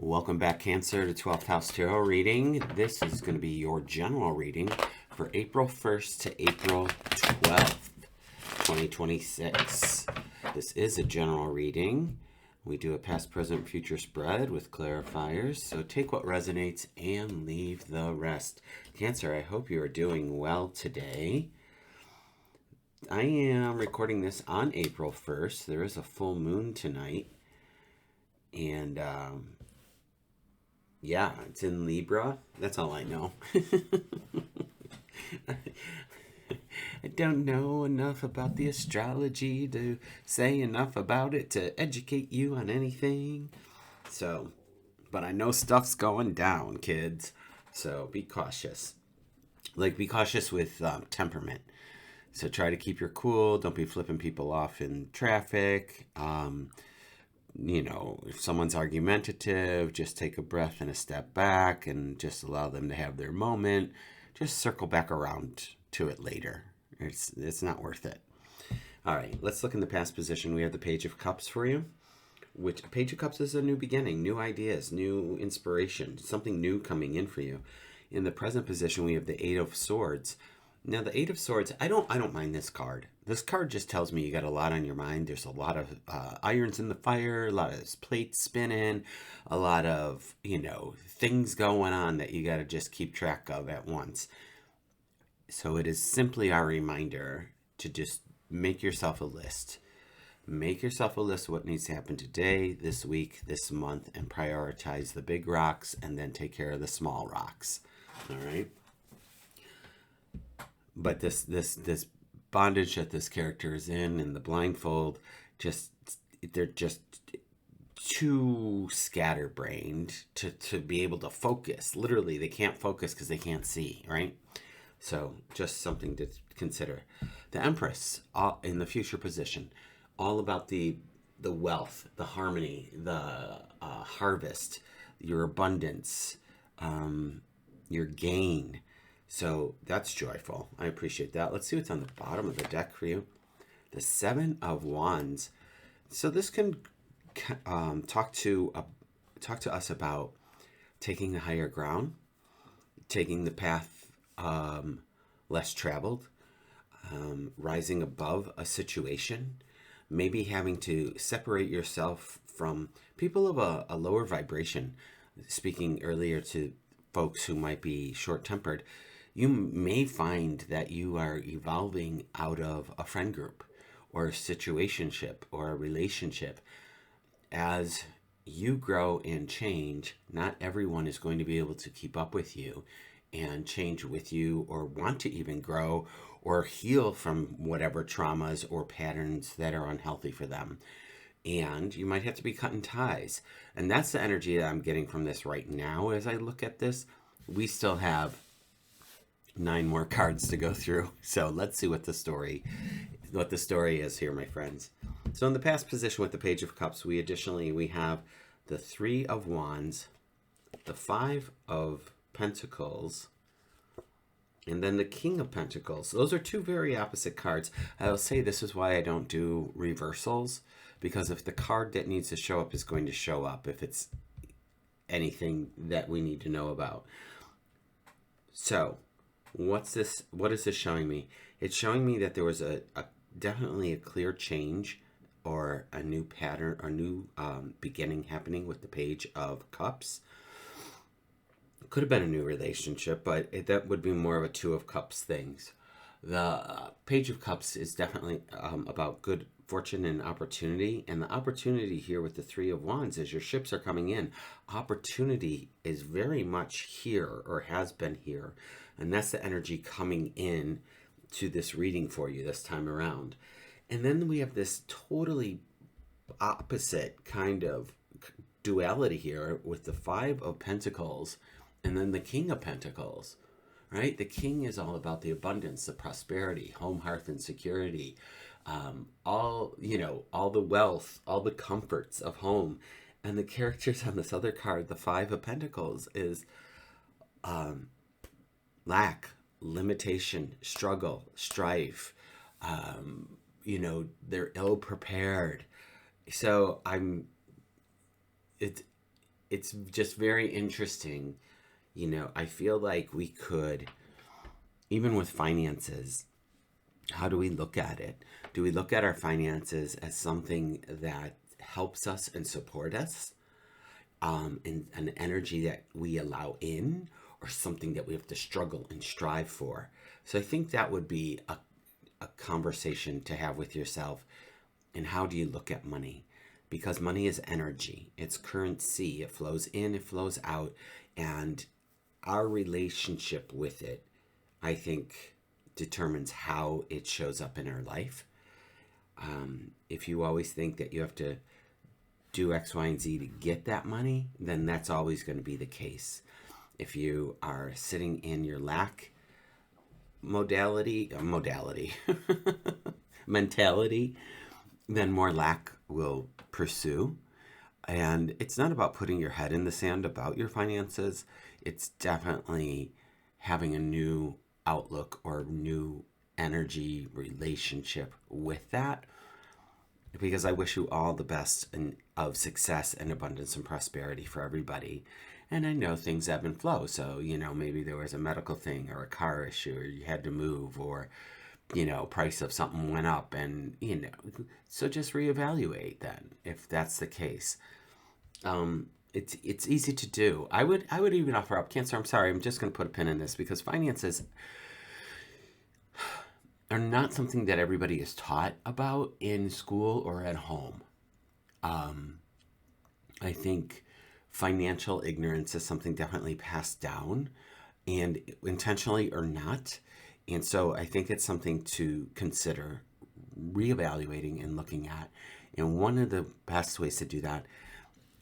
Welcome back, Cancer, to 12th House Tarot reading. This is going to be your general reading for April 1st to April 12th, 2026. This is a general reading. We do a past, present, future spread with clarifiers, so take what resonates and leave the rest. Cancer, I hope you are doing well today. I am recording this on April 1st. There is a full moon tonight. And, yeah, it's in Libra. That's all I know. I don't know enough about the astrology to say enough about it to educate you on anything. So, but I know stuff's going down, kids. So be cautious. Be cautious with temperament. So try to keep your cool. Don't be flipping people off in traffic. If someone's argumentative, just take a breath and a step back and just allow them to have their moment. Just circle back around to it later. It's not worth it. All right, let's look in the past position. We have the Page of Cups for you, which Page of Cups is a new beginning, new ideas, new inspiration, something new coming in for you. In the present position, we have the Eight of Swords. Now, the Eight of Swords, I don't mind this card. This card just tells me you got a lot on your mind. There's a lot of irons in the fire, a lot of plates spinning, a lot of, things going on that you got to just keep track of at once. So it is simply our reminder to just make yourself a list. Make yourself a list of what needs to happen today, this week, this month, and prioritize the big rocks and then take care of the small rocks. All right? But this bondage that this character is in and the blindfold, they're just too scatterbrained to be able to focus. Literally, they can't focus because they can't see, right? So just something to consider. The Empress, in the future position, all about the wealth, the harmony, the harvest, your abundance, your gain. So that's joyful. I appreciate that. Let's see what's on the bottom of the deck for you. The Seven of Wands. So this can talk to us about taking the higher ground, taking the path less traveled, rising above a situation, maybe having to separate yourself from people of a lower vibration. Speaking earlier to folks who might be short-tempered, you may find that you are evolving out of a friend group or a situationship or a relationship. As you grow and change, not everyone is going to be able to keep up with you and change with you or want to even grow or heal from whatever traumas or patterns that are unhealthy for them. And you might have to be cutting ties. And that's the energy that I'm getting from this right now. As I look at this, we still have 9 more cards to go through. So let's see what the story is here, my friends. So in the past position with the Page of Cups, we have the Three of Wands, the Five of Pentacles, and then the King of Pentacles. Those are 2 very opposite cards. I'll say this is why I don't do reversals, because if the card that needs to show up is going to show up, if it's anything that we need to know about. So what is this showing me? It's showing me that there was definitely a clear change or a new pattern or new beginning happening with the Page of Cups. Could have been a new relationship, but that would be more of a Two of Cups things. The Page of Cups is definitely about good fortune and opportunity. And the opportunity here with the Three of Wands is your ships are coming in. Opportunity is very much here or has been here. And that's the energy coming in to this reading for you this time around. And then we have this totally opposite kind of duality here with the Five of Pentacles and then the King of Pentacles, right? The King is all about the abundance, the prosperity, home, hearth, and security, all the wealth, all the comforts of home. And the characters on this other card, the Five of Pentacles, is lack, limitation, struggle, strife. They're ill prepared. So it's just very interesting. I feel like we could, even with finances, how do we look at it? Do we look at our finances as something that helps us and support us, and an energy that we allow in, or something that we have to struggle and strive for? So I think that would be a conversation to have with yourself. And how do you look at money? Because money is energy, it's currency, it flows in, it flows out, and our relationship with it, I think, determines how it shows up in our life. If you always think that you have to do X, Y, and Z to get that money, then that's always going to be the case. If you are sitting in your lack mentality, then more lack will pursue. And it's not about putting your head in the sand about your finances. It's definitely having a new outlook or new energy relationship with that. Because I wish you all the best of success and abundance and prosperity for everybody. And I know things ebb and flow. So, maybe there was a medical thing or a car issue, or you had to move, or, price of something went up, and, so just reevaluate then, if that's the case. It's easy to do. I would even offer up, Cancer, I'm sorry, I'm just going to put a pin in this, because finances are not something that everybody is taught about in school or at home. I think financial ignorance is something definitely passed down, and intentionally or not. And so I think it's something to consider reevaluating and looking at. And one of the best ways to do that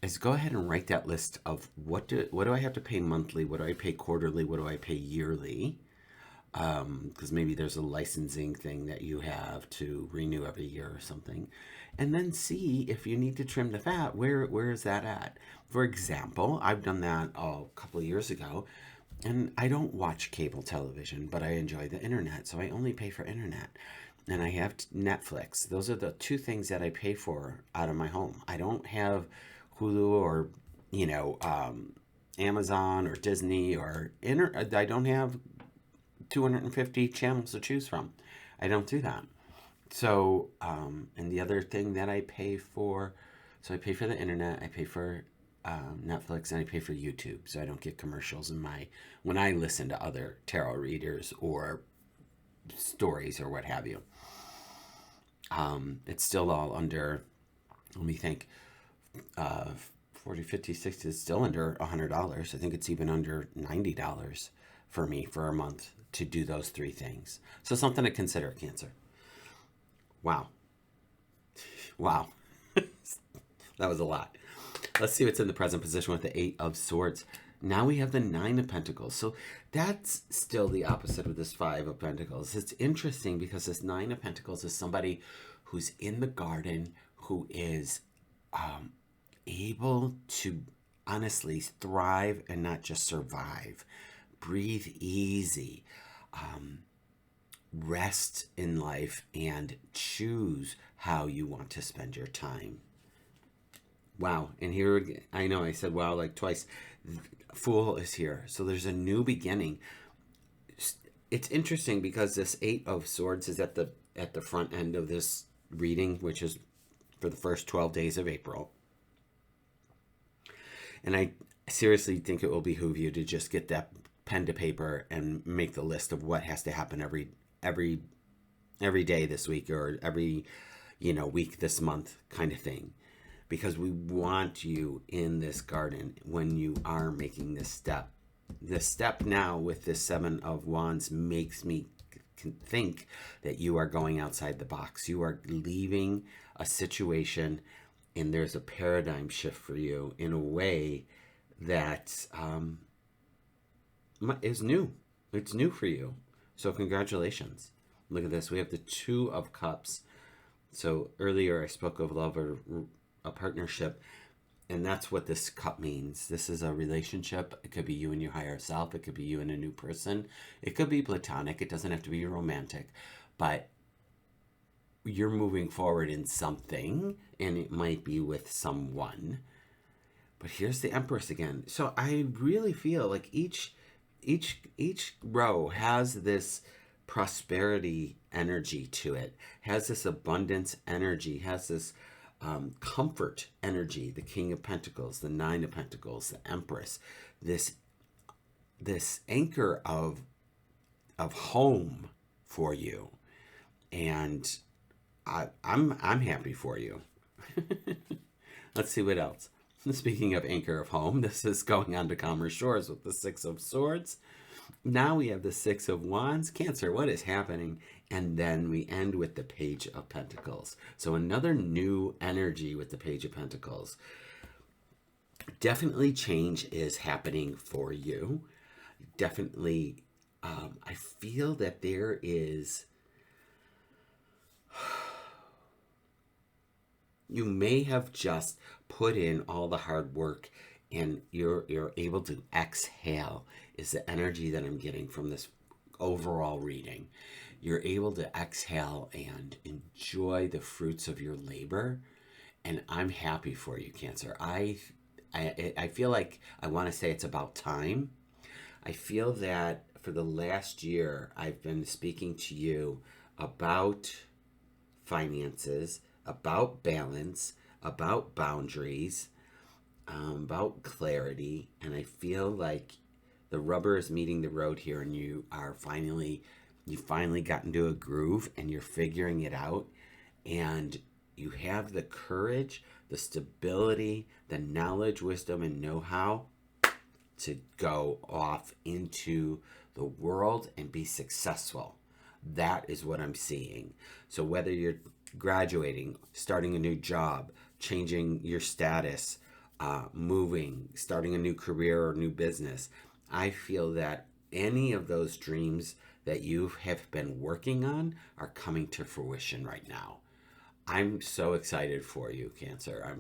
is go ahead and write that list of what do I have to pay monthly, what do I pay quarterly, what do I pay yearly, because maybe there's a licensing thing that you have to renew every year or something. And then see if you need to trim the fat, where is that at? For example, I've done that a couple of years ago, and I don't watch cable television, but I enjoy the internet, so I only pay for internet. And I have Netflix. Those are the two things that I pay for out of my home. I don't have Hulu or, Amazon or Disney or I don't have 250 channels to choose from. I don't do that. So, and the other thing that I pay for, so I pay for the internet, I pay for Netflix, and I pay for YouTube, so I don't get commercials when I listen to other tarot readers or stories or what have you. It's still all under, let me think, 40, 50, 60 is still under $100. I think it's even under $90 for me for a month to do those three things. So something to consider, Cancer. Wow. That was a lot. Let's see what's in the present position with the 8 of Swords. Now we have the 9 of Pentacles. So that's still the opposite of this 5 of Pentacles. It's interesting because this 9 of Pentacles is somebody who's in the garden, who is able to honestly thrive and not just survive. Breathe easy. Rest in life and choose how you want to spend your time. Wow. And here again, I know I said wow like twice. Fool is here. So there's a new beginning. It's interesting because this 8 of Swords is at the front end of this reading, which is for the first 12 days of April. And I seriously think it will behoove you to just get that pen to paper and make the list of what has to happen every day this week, or every week this month kind of thing, because we want you in this garden when you are making this step. This step now with this 7 of Wands makes me think that you are going outside the box. You are leaving a situation, and there's a paradigm shift for you in a way that is new. It's new for you. So congratulations. Look at this. We have the 2 of Cups. So earlier I spoke of love or a partnership, and that's what this cup means. This is a relationship. It could be you and your higher self. It could be you and a new person. It could be platonic. It doesn't have to be romantic, but you're moving forward in something, and it might be with someone. But here's the Empress again. So I really feel like each row has this prosperity energy to it, has this abundance energy, has this comfort energy. The King of Pentacles, the Nine of Pentacles, the Empress, this anchor of home for you, and I'm happy for you. Let's see what else. Speaking of anchor of home, this is going on to calmer shores with the Six of Swords. Now we have the Six of Wands. Cancer, what is happening? And then we end with the Page of Pentacles. So another new energy with the Page of Pentacles. Definitely change is happening for you. Definitely, I feel that there is... You may have just put in all the hard work and you're able to exhale is the energy that I'm getting from this overall reading. You're able to exhale and enjoy the fruits of your labor, and I'm happy for you, Cancer. I feel like I want to say it's about time. I feel that for the last year I've been speaking to you about finances, about balance, about boundaries, about clarity, and I feel like the rubber is meeting the road here, and you finally got into a groove, and you're figuring it out, and you have the courage, the stability, the knowledge, wisdom, and know-how to go off into the world and be successful. That is what I'm seeing. So whether you're graduating, starting a new job, changing your status, moving, starting a new career or new business, I feel that any of those dreams that you have been working on are coming to fruition right now. I'm so excited for you, Cancer.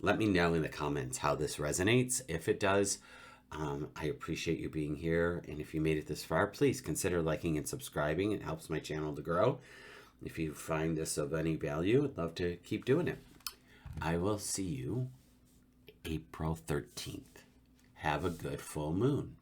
Let me know in the comments how this resonates. If it does, I appreciate you being here. And if you made it this far, please consider liking and subscribing. It helps my channel to grow. If you find this of any value, I'd love to keep doing it. I will see you April 13th. Have a good full moon.